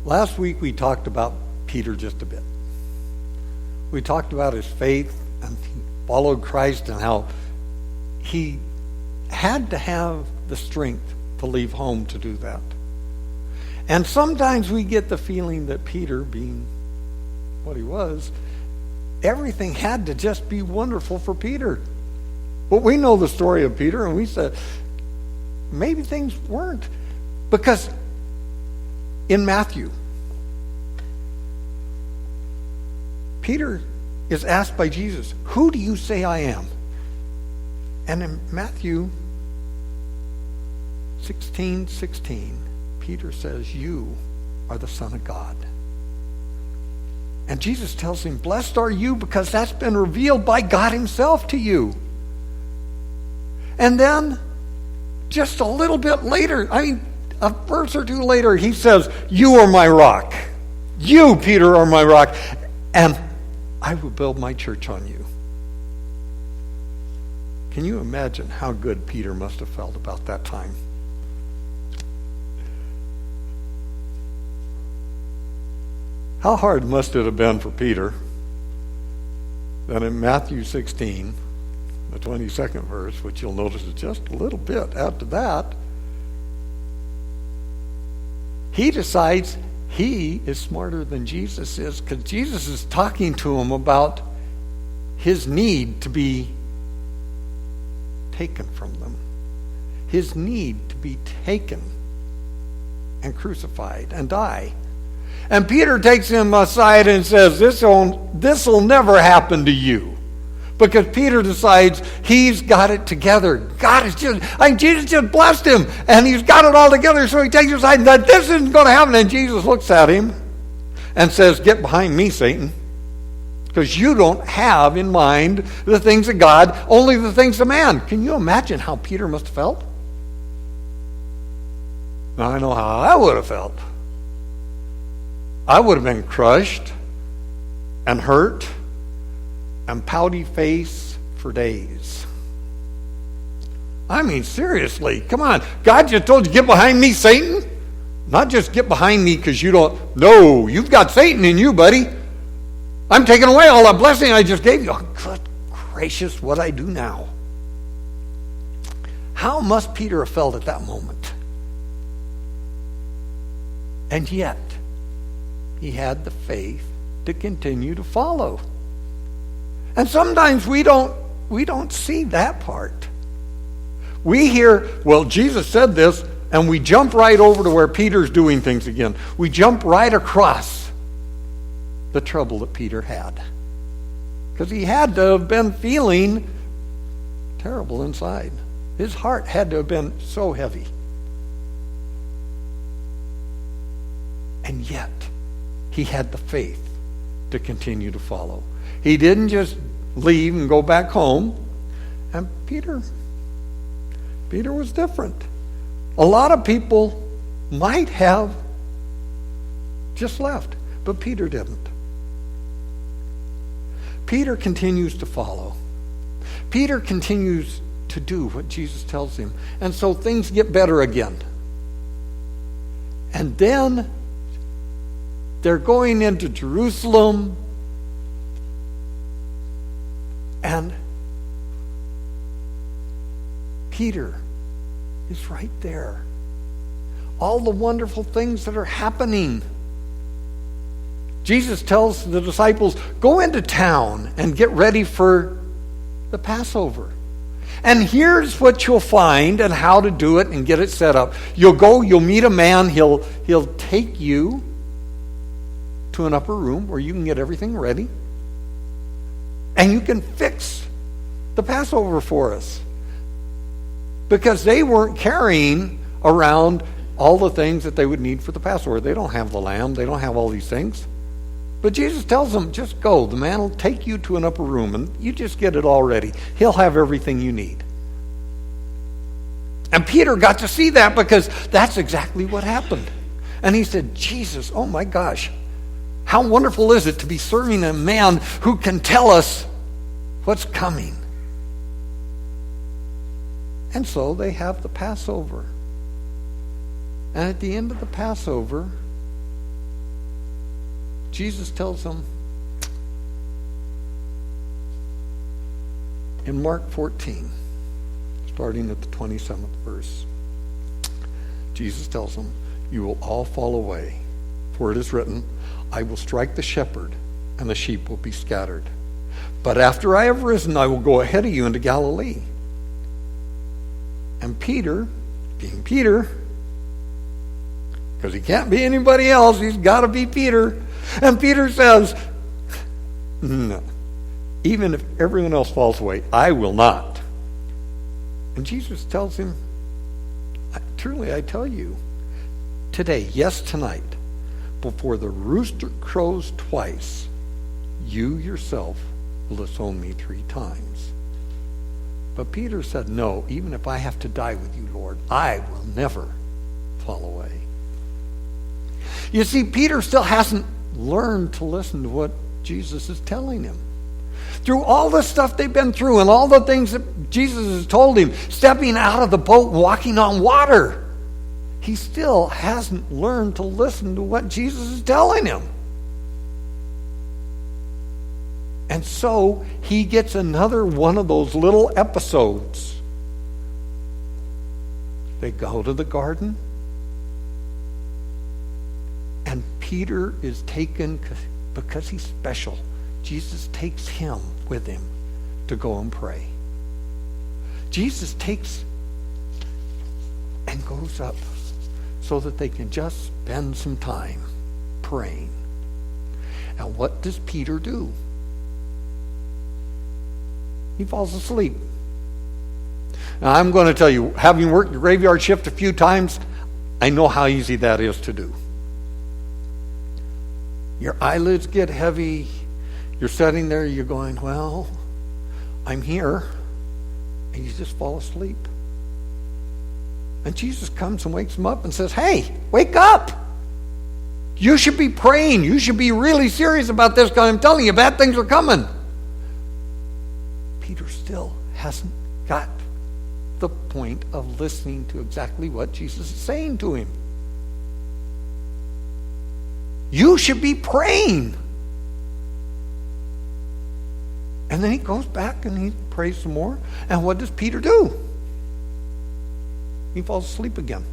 Last week we talked about Peter just a bit. We talked about his faith and he followed Christ and how he had to have the strength to leave home to do that. And sometimes we get the feeling that Peter, being what he was, everything had to just be wonderful for Peter. But we know the story of Peter, and we said, maybe things weren't. Because in Matthew, Peter is asked by Jesus, "Who do you say I am?" And in Matthew 16:16, Peter says, "You are the Son of God." And Jesus tells him, "Blessed are you because that's been revealed by God himself to you." And then, just a little bit later, a verse or two later, he says, "You are my rock. You, Peter, are my rock. And I will build my church on you." Can you imagine how good Peter must have felt about that time? How hard must it have been for Peter that in Matthew 16, the 22nd verse, which you'll notice is just a little bit after that, he decides he is smarter than Jesus is, because Jesus is talking to him about his need to be taken from them. His need to be taken and crucified and die. And Peter takes him aside and says, this will never happen to you. Because Peter decides he's got it together. Jesus just blessed him, and he's got it all together, so he takes him aside, that this isn't going to happen. And Jesus looks at him and says, "Get behind me, Satan, because you don't have in mind the things of God, only the things of man." Can you imagine how Peter must have felt? Now, I know how I would have felt. I would have been crushed and hurt and pouty face for days. I mean, seriously, come on. God just told you, "Get behind me, Satan." Not just get behind me because you don't. No, you've got Satan in you, buddy. I'm taking away all that blessing I just gave you. Oh, good gracious, what I do now. How must Peter have felt at that moment? And yet, he had the faith to continue to follow. And sometimes we don't see that part. We hear, well, Jesus said this, and we jump right over to where Peter's doing things again. We jump right across the trouble that Peter had. Because he had to have been feeling terrible inside. His heart had to have been so heavy. And yet, he had the faith to continue to follow. He didn't just leave and go back home. And Peter was different. A lot of people might have just left, but Peter didn't. Peter continues to follow. Peter continues to do what Jesus tells him. And so things get better again. And then they're going into Jerusalem, and Peter is right there. All the wonderful things that are happening. Jesus tells the disciples, "Go into town and get ready for the Passover. And here's what you'll find and how to do it and get it set up. You'll go, you'll meet a man, he'll take you to an upper room where you can get everything ready. And you can fix the Passover for us." Because they weren't carrying around all the things that they would need for the Passover. They don't have the lamb. They don't have all these things. But Jesus tells them, just go. The man will take you to an upper room, and you just get it all ready. He'll have everything you need. And Peter got to see that because that's exactly what happened. And he said, "Jesus, oh my gosh, how wonderful is it to be serving a man who can tell us what's coming?" And so they have the Passover. And at the end of the Passover, Jesus tells them in Mark 14, starting at the 27th verse, Jesus tells them, "You will all fall away, for it is written, I will strike the shepherd, and the sheep will be scattered. But after I have risen, I will go ahead of you into Galilee." And Peter, being Peter, because he can't be anybody else, he's got to be Peter. And Peter says, "No, even if everyone else falls away, I will not." And Jesus tells him, "Truly I tell you, today, yes, tonight, before the rooster crows twice, you yourself will disown me 3 times." But Peter said, "No, even if I have to die with you, Lord, I will never fall away." You see, Peter still hasn't learned to listen to what Jesus is telling him. Through all the stuff they've been through and all the things that Jesus has told him, stepping out of the boat and walking on water, he still hasn't learned to listen to what Jesus is telling him. And so he gets another one of those little episodes. They go to the garden, and Peter is taken because he's special. Jesus takes him with him to go and pray. Jesus takes and goes up so that they can just spend some time praying. And what does Peter do? He falls asleep. Now, I'm going to tell you, having worked the graveyard shift a few times, I know how easy that is to do. Your eyelids get heavy. You're sitting there, you're going, "Well, I'm here." And you just fall asleep. And Jesus comes and wakes him up and says, "Hey, wake up. You should be praying. You should be really serious about this, because I'm telling you, bad things are coming." Peter still hasn't got the point of listening to exactly what Jesus is saying to him. You should be praying. And then he goes back and he prays some more. And what does Peter do? He falls asleep again.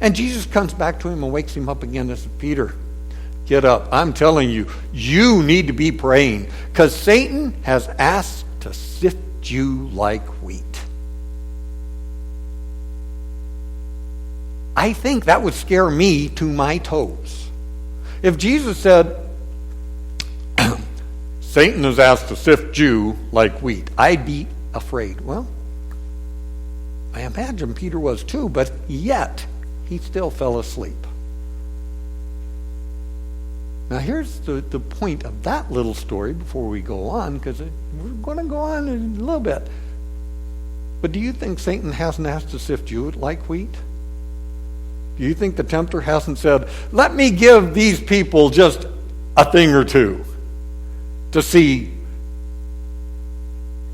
And Jesus comes back to him and wakes him up again and says, "Peter, get up. I'm telling you, you need to be praying, because Satan has asked to sift you like wheat." I think that would scare me to my toes. If Jesus said, "Satan has asked to sift you like wheat," I'd be afraid. Well, I imagine Peter was too, but yet he still fell asleep. Now here's the point of that little story before we go on, because we're going to go on in a little bit. But do you think Satan hasn't asked to sift you like wheat? Do you think the tempter hasn't said, "Let me give these people just a thing or two to see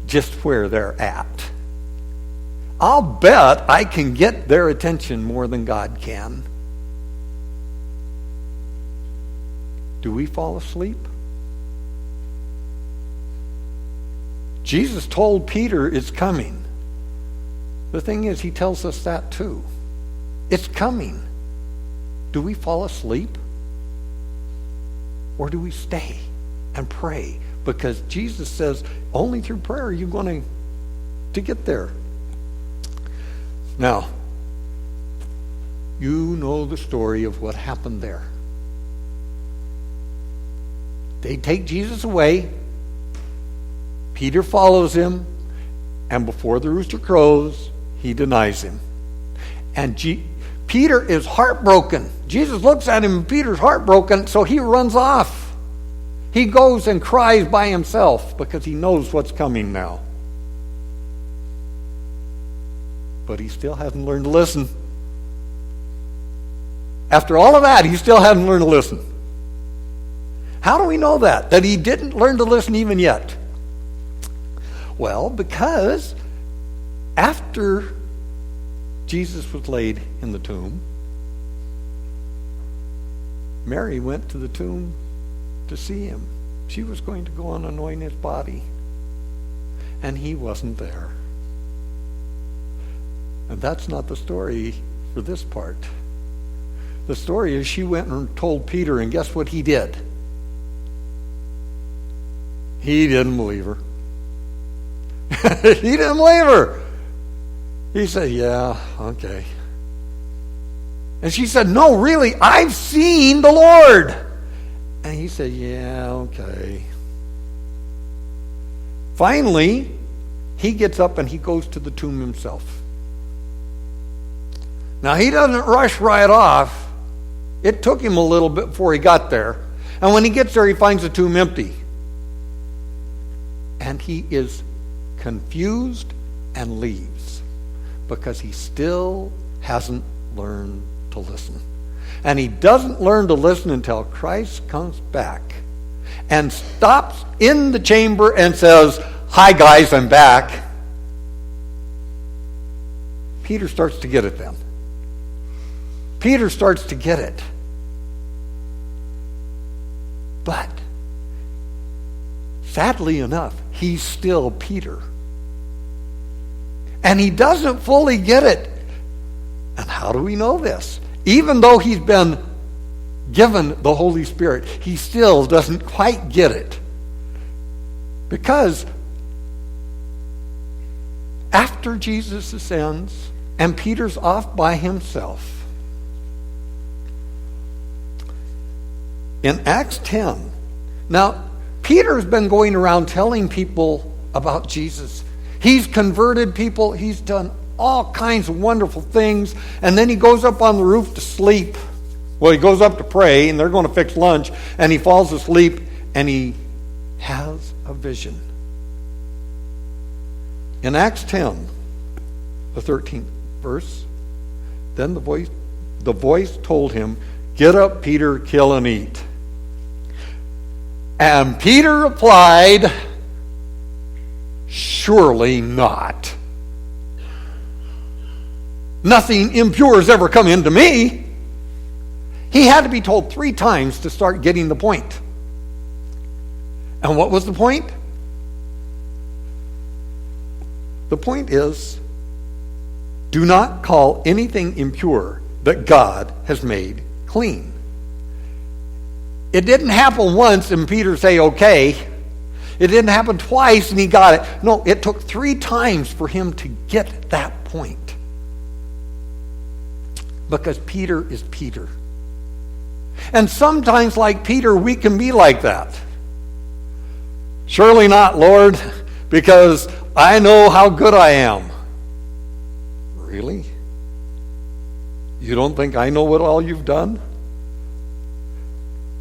just where they're at? I'll bet I can get their attention more than God can"? Do we fall asleep? Jesus told Peter it's coming. The thing is, he tells us that too. It's coming. Do we fall asleep? Or do we stay and pray? Because Jesus says only through prayer are you going to get there. Now, you know the story of what happened there. They take Jesus away. Peter follows him. And before the rooster crows, he denies him. And Peter is heartbroken. Jesus looks at him and Peter's heartbroken, so he runs off. He goes and cries by himself because he knows what's coming now. But he still hasn't learned to listen. After all of that, he still hasn't learned to listen. How do we know that? That he didn't learn to listen even yet? Well, because after Jesus was laid in the tomb, Mary went to the tomb to see him. She was going to go and anoint his body. And he wasn't there. And that's not the story for this part. The story is she went and told Peter, and guess what he did? He didn't believe her. He didn't believe her. He said, yeah, okay. And she said, no, really, I've seen the Lord. And he said, yeah, okay. Finally, he gets up and he goes to the tomb himself. Now, he doesn't rush right off. It took him a little bit before he got there. And when he gets there, he finds the tomb empty. And he is confused and leaves because he still hasn't learned to listen. And he doesn't learn to listen until Christ comes back and stops in the chamber and says, hi guys, I'm back. Peter starts to get it then. Peter starts to get it. But sadly enough, he's still Peter. And he doesn't fully get it. And how do we know this? Even though he's been given the Holy Spirit, he still doesn't quite get it. Because after Jesus ascends and Peter's off by himself, in Acts 10, now Peter's been going around telling people about Jesus. He's converted people. He's done all kinds of wonderful things. And then he goes up on the roof to sleep. Well, he goes up to pray, and they're going to fix lunch. And he falls asleep, and he has a vision. In Acts 10, the 13th verse, then the voice told him, get up, Peter, kill and eat. And Peter replied, surely not. Nothing impure has ever come into me. He had to be told 3 times to start getting the point. And what was the point? The point is, do not call anything impure that God has made clean. It didn't happen once and Peter say, okay. It didn't happen twice and he got it. No, it took 3 times for him to get that point. Because Peter is Peter. And sometimes, like Peter, we can be like that. Surely not, Lord, because I know how good I am. Really? You don't think I know what all you've done?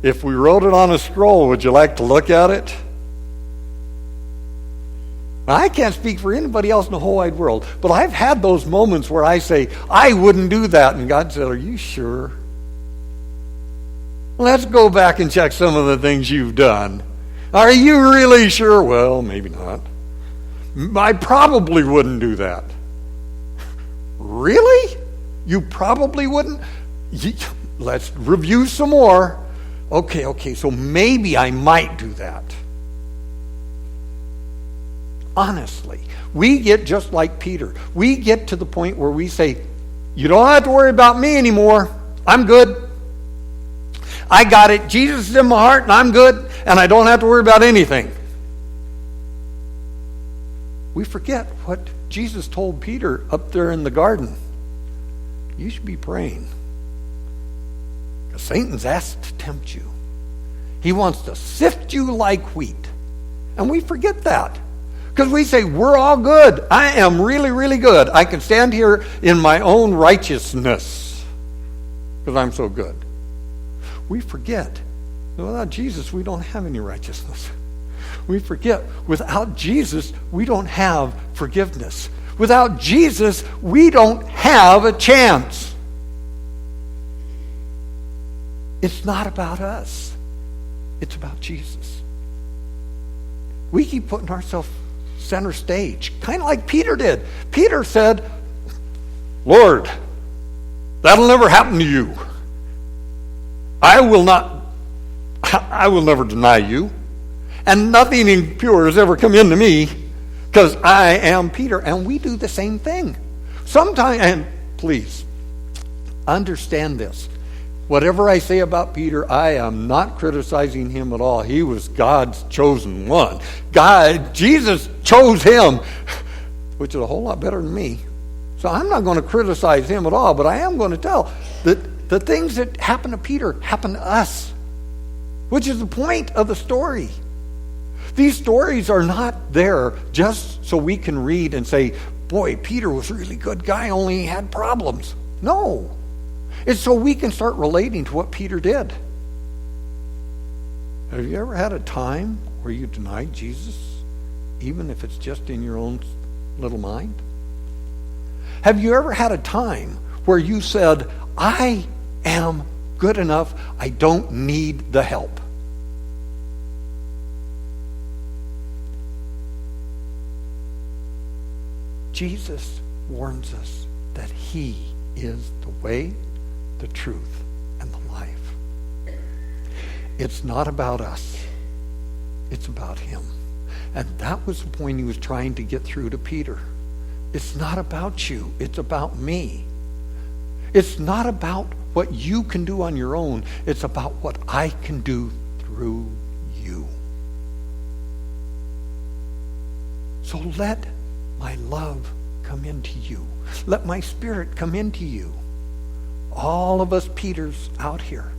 If we wrote it on a scroll, would you like to look at it? I can't speak for anybody else in the whole wide world, but I've had those moments where I say, I wouldn't do that. And God said, are you sure? Let's go back and check some of the things you've done. Are you really sure? Well, maybe not. I probably wouldn't do that. Really? You probably wouldn't? Let's review some more. Okay, so maybe I might do that. Honestly, we get just like Peter. We get to the point where we say, you don't have to worry about me anymore. I'm good. I got it. Jesus is in my heart and I'm good and I don't have to worry about anything. We forget what Jesus told Peter up there in the garden. You should be praying. Because Satan's asked to tempt you. He wants to sift you like wheat. And we forget that. Because we say, we're all good. I am really, really good. I can stand here in my own righteousness. Because I'm so good. We forget. Without Jesus, we don't have any righteousness. We forget, without Jesus, we don't have forgiveness. Without Jesus, we don't have a chance. It's not about us. It's about Jesus. We keep putting ourselves center stage, kind of like Peter did. Peter said, Lord, that'll never happen to you. I will never deny you. And nothing impure has ever come into me, because I am Peter. And we do the same thing. Sometimes, and please, understand this. Whatever I say about Peter, I am not criticizing him at all. He was God's chosen one. Jesus chose him, which is a whole lot better than me. So I'm not going to criticize him at all, but I am going to tell that the things that happened to Peter happened to us, which is the point of the story. These stories are not there just so we can read and say, boy, Peter was a really good guy, only he had problems. No. It's so we can start relating to what Peter did. Have you ever had a time where you denied Jesus, even if it's just in your own little mind? Have you ever had a time where you said, I am good enough, I don't need the help? Jesus warns us that he is the way, the truth, and the life. It's not about us. It's about him. And that was the point he was trying to get through to Peter. It's not about you. It's about me. It's not about what you can do on your own. It's about what I can do through you. So let my love come into you. Let my spirit come into you. All of us Peters out here,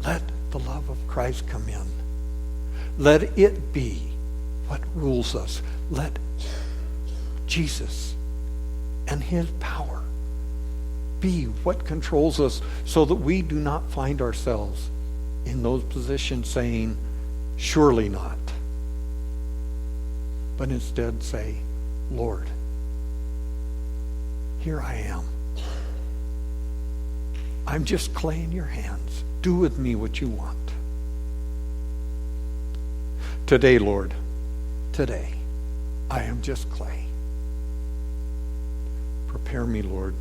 let the love of Christ come in. Let it be what rules us. Let Jesus and his power be what controls us, so that we do not find ourselves in those positions saying, surely not. But instead say, Lord, here I am. I'm just clay in your hands. Do with me what you want. Today, Lord, today, I am just clay. Prepare me, Lord,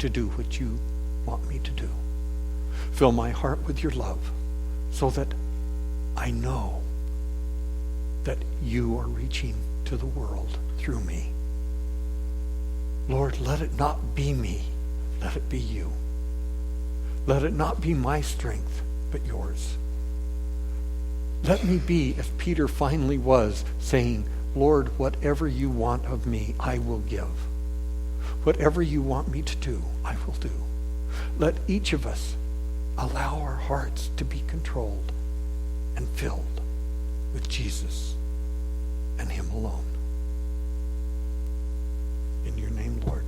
to do what you want me to do. Fill my heart with your love, so that I know that you are reaching to the world through me. Lord, let it not be me, let it be you. Let it not be my strength, but yours. Let me be as Peter finally was, saying, Lord, whatever you want of me, I will give. Whatever you want me to do, I will do. Let each of us allow our hearts to be controlled and filled with Jesus and him alone. In your name, Lord.